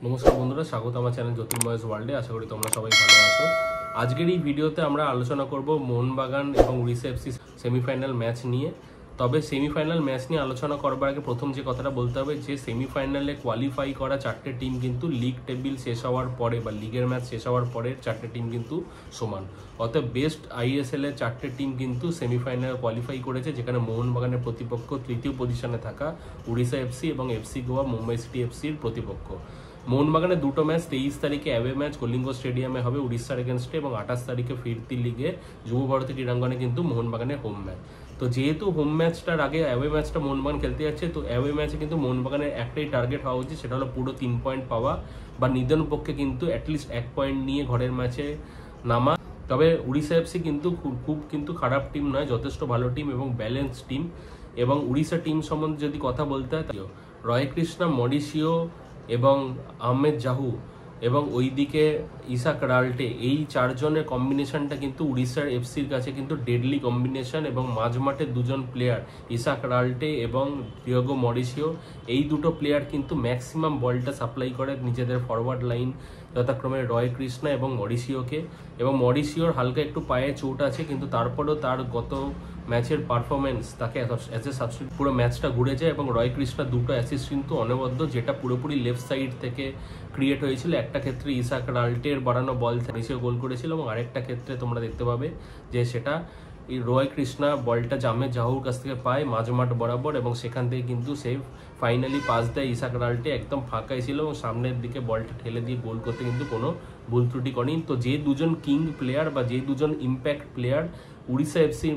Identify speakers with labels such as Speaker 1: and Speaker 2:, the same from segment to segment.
Speaker 1: নমস্কার বন্ধুরা, স্বাগত আমার চ্যানেল জ্যোতির্ময় ওয়ার্ল্ডে। আশা করি তোমরা সবাই ভালো আছো। আজকের এই ভিডিওতে আমরা আলোচনা করব মোহনবাগান এবং উড়িষ্যা এফসি সেমিফাইনাল ম্যাচ নিয়ে। তবে সেমিফাইনাল ম্যাচ নিয়ে আলোচনা করবার আগে প্রথম যে কথাটা বলতে হবে যে সেমিফাইনালে কোয়ালিফাই করা চারটে টিম কিন্তু লিগ টেবিল শেষ হওয়ার পরে বা লিগের ম্যাচ শেষ হওয়ার পরে চারটে টিম কিন্তু সমান। অতএব বেস্ট আইএসএল এর চারটে টিম কিন্তু সেমিফাইনালে কোয়ালিফাই করেছে, যেখানে মোহনবাগানের প্রতিপক্ষ তৃতীয় পজিশনে থাকা উড়িষ্যা এফসি এবং এফসি গোয়া মুম্বাই সিটি এফসির প্রতিপক্ষ। মোহনবাগানের দুটো ম্যাচ 23 তারিখে অ্যাওয়ে ম্যাচ কলিঙ্গ স্টেডিয়ামে হবে উড়িষ্যার এগেনস্টে, এবং 28 তারিখে ফিরতি লিগে যুবভারতী ক্রীড়াঙ্গনে কিন্তু মোহনবাগানের হোম ম্যাচ। তো যেহেতু হোম ম্যাচটার আগে অ্যাওয়ে ম্যাচটা মোহনবাগান খেলতে যাচ্ছে, তো অ্যাওয়ে ম্যাচে কিন্তু মোহনবাগানের একটাই টার্গেট হওয়া উচিত, সেটা হলো পুরো 3 পয়েন্ট পাওয়া বা নিদেন পক্ষে কিন্তু অ্যাটলিস্ট 1 পয়েন্ট নিয়ে ঘরের ম্যাচে নামা। তবে উড়িষ্যা এফসি কিন্তু খুব কিন্তু খারাপ টিম নয়, যথেষ্ট ভালো টিম এবং ব্যালেন্স টিম। এবং উড়িষ্যা টিম সম্বন্ধে যদি কথা বলতে হয়, রয় কৃষ্ণা, মরিশিও এবং আহমেদ জাহু এবং ওইদিকে ইসাক রাল্টে, এই চারজনের কম্বিনেশনটা কিন্তু উড়িষ্যার এফসির কাছে কিন্তু ডেডলি কম্বিনেশন। এবং মাঝমাঠে দুজন প্লেয়ার ইসাক রাল্টে এবং ডিয়েগো মরিশিও, এই দুটো প্লেয়ার কিন্তু ম্যাক্সিমাম বলটা সাপ্লাই করে নিজেদের ফরওয়ার্ড লাইন যথাক্রমে রয় কৃষ্ণা এবং মরিশিওকে। এবং মরিশিওর হালকা একটু পায়ে চোট আছে, কিন্তু তারপরেও তার গত ম্যাচের পারফরমেন্স তাকে অ্যাজ এ সাবস্টিটিউট পুরো ম্যাচটা ঘুরে যায়। এবং রয় কৃষ্ণা দুটো অ্যাসিস্ট কিন্তু অনবদ্য, যেটা পুরোপুরি লেফট সাইড থেকে ক্রিয়েট হয়েছিল। একটা ক্ষেত্রে ইসাক রাল্টের বাড়ানো বল মরিশিও গোল করেছিল, এবং আরেকটা ক্ষেত্রে তোমরা দেখতে পাবে যে সেটা রয় কৃষ্ণা বলটা জামে জাহুর কাছ থেকে পায় মাঝমাঠ বরাবর, এবং সেখান থেকে কিন্তু সে ফাইনালি পাস দেয় ইসাক রাল্টে। একদম ফাঁকাই ছিল এবং সামনের দিকে বলটা ঠেলে দিয়ে গোল করতে কিন্তু কোনো ভুল ত্রুটি করেনি। তো যে দুজন কিং প্লেয়ার বা যে দুজন ইম্প্যাক্ট প্লেয়ার উড়িষ্যা এফসি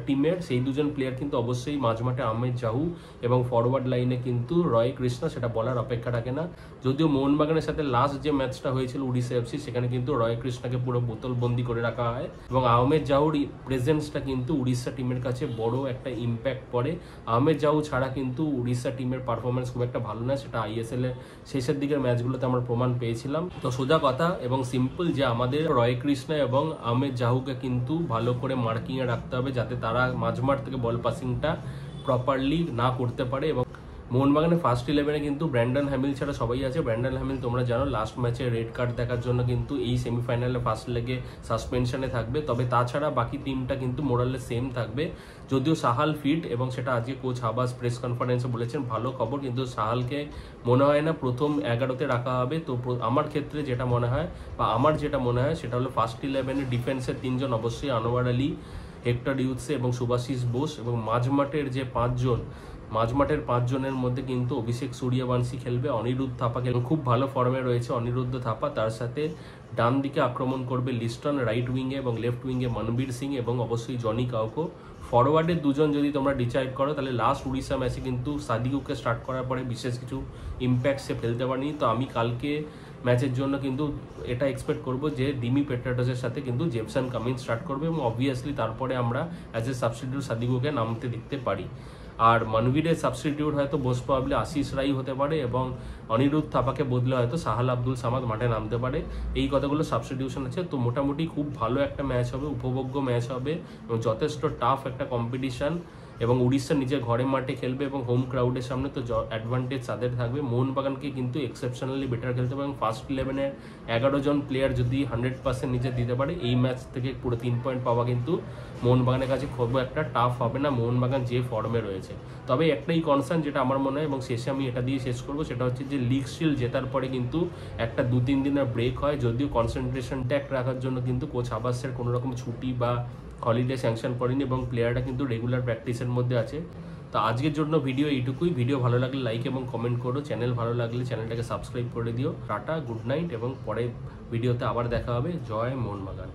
Speaker 1: টিমের, সেই দুজন প্লেয়ার কিন্তু অবশ্যই মাঝমাঠে আহমেদ জাহু এবং ফরওয়ার্ড লাইনে কিন্তু রয় কৃষ্ণা, সেটা বলার অপেক্ষা রাখে না। যদিও মোহনবাগানের সাথে লাস্ট যে ম্যাচটা হয়েছিল উড়িষ্যা এফসি, সেখানে কিন্তু রয় কৃষ্ণাকে পুরো বোতলবন্দি করে রাখা হয়, এবং আহমেদ জাহুর প্রেজেন্সটা কিন্তু উড়িষ্যা টিমের কাছে বড় একটা ইম্প্যাক্ট পড়ে। আহমেদ জাহু ছাড়া কিন্তু উড়িষ্যা টিমের পারফরমেন্স খুব একটা ভালো না, সেটা আইএসএল এর শেষের দিকের ম্যাচগুলোতে আমরা প্রমাণ পেয়েছিলাম। তো সোজা কথা এবং সিম্পল যে আমাদের রয় কৃষ্ণা এবং আহমেদ জাহুকে কিন্তু ভালো করে মার্কিংয়ে রাখতে হবে, যাতে তারা মাঝমাঠ থেকে বল পাসিংটা প্রপারলি না করতে পারে। এবং মোহনবাগানের ফার্স্ট 11-এ কিন্তু ব্র্যান্ডন হ্যামিল ছাড়া সবাই আছে। ব্র্যান্ডন হ্যামিল তোমরা জানো লাস্ট ম্যাচে রেড কার্ড দেখার জন্য কিন্তু এই সেমিফাইনালে ফার্স্ট লেগে সাসপেনশনে থাকবে। তবে তাছাড়া বাকি টিমটা কিন্তু মোরালে সেম থাকবে, যদিও সাহাল ফিট, এবং সেটা আজকে কোচ হাবাস প্রেস কনফারেন্সে বলেছেন, ভালো খবর। কিন্তু সাহালকে মনে হয় না প্রথম 11-তে রাখা হবে। তো আমার ক্ষেত্রে যেটা মনে হয় বা আমার যেটা মনে হয় সেটা হলো ফার্স্ট 11-এ ডিফেন্সের 3 জন অবশ্যই আনোয়ার আলী, হেক্টর ইউসে এবং সুভাশিস বোস, এবং মাঝমাঠের যে 5 জন, মাঝমাঠের 5 জনের মধ্যে কিন্তু অভিষেক সূর্যবংশী খেলবে, অনিরুদ্ধ থাপা খুব ভালো ফর্মে রয়েছে অনিরুদ্ধ থাপা। তার সাথে ডান দিকে আক্রমণ করবে লিস্টন রাইট উইংয়ে, এবং লেফট উইংয়ে মনবীর সিং এবং অবশ্যই জনি কাউকো। ফরওয়ার্ডের দুজন যদি তোমরা ডিসাইড করো, তাহলে লাস্ট উড়িষ্যা ম্যাচে কিন্তু সাদিকুকে স্টার্ট করার পরে বিশেষ কিছু ইম্প্যাক্ট সে ফেলতে পারেনি। তো আমি কালকে ম্যাচের জন্য কিন্তু এটা এক্সপেক্ট করব যে ডিমি পেট্রাটোসের সাথে কিন্তু জেপসন কামিন্স স্টার্ট করবে, এবং অবভিয়াসলি তারপরে আমরা অ্যাজ এ সাবস্টিটিউট সাদিকুকে নামতে দেখতে পারি। আর মনবীরের সাবস্টিটিউট হয়তো মোস্ট প্রবাবলি আশিস রাই হতে পারে, এবং অনিরুদ্ধ থাপাকে বদলে হয়তো সাহাল আব্দুল সামাদ মাঠে নামতে পারে। এই কথাগুলো সাবস্টিটিউশন আছে। তো মোটামুটি খুব ভালো একটা ম্যাচ হবে, উপভোগ্য ম্যাচ হবে, এবং যথেষ্ট টাফ একটা কম্পিটিশন। এবং উড়িষ্যা নিজের ঘরে মাঠে খেলবে এবং হোম ক্রাউডের সামনে, তো অ্যাডভান্টেজ তাদের থাকবে। মোহনবাগানকে কিন্তু এক্সেপশনালি বেটার খেলতে হবে, এবং ফার্স্ট 11-এর 11 জন প্লেয়ার যদি 100% নিজে দিতে পারে, এই ম্যাচ থেকে পুরো 3 পয়েন্ট পাওয়া কিন্তু মোহনবাগানের কাছে খুব একটা টাফ হবে না, মোহনবাগান যে ফর্মে রয়েছে। তবে একটাই কনসার্ন যেটা আমার মনে হয়, এবং শেষে আমি এটা দিয়ে শেষ করবো, সেটা হচ্ছে যে লিগ শিল্ড জেতার পরে কিন্তু একটা 2-3 দিনের ব্রেক হয়, যদিও কনসেন্ট্রেশন ট্যাক রাখার জন্য কিন্তু কোচ আবাসের কোনো রকম ছুটি বা হলিডে স্যাংশন করেনি, এবং প্লেয়াররা কিন্তু রেগুলার প্র্যাকটিসের মধ্যে আছে। তো আজকের জন্য ভিডিও এইটুকুই। ভিডিও ভালো লাগলে লাইক এবং কমেন্ট করো, চ্যানেল ভালো লাগলে চ্যানেলটাকে সাবস্ক্রাইব করে দিও। টাটা, গুড নাইট, এবং পরে ভিডিওতে আবার দেখা হবে। জয় মোহনবাগান।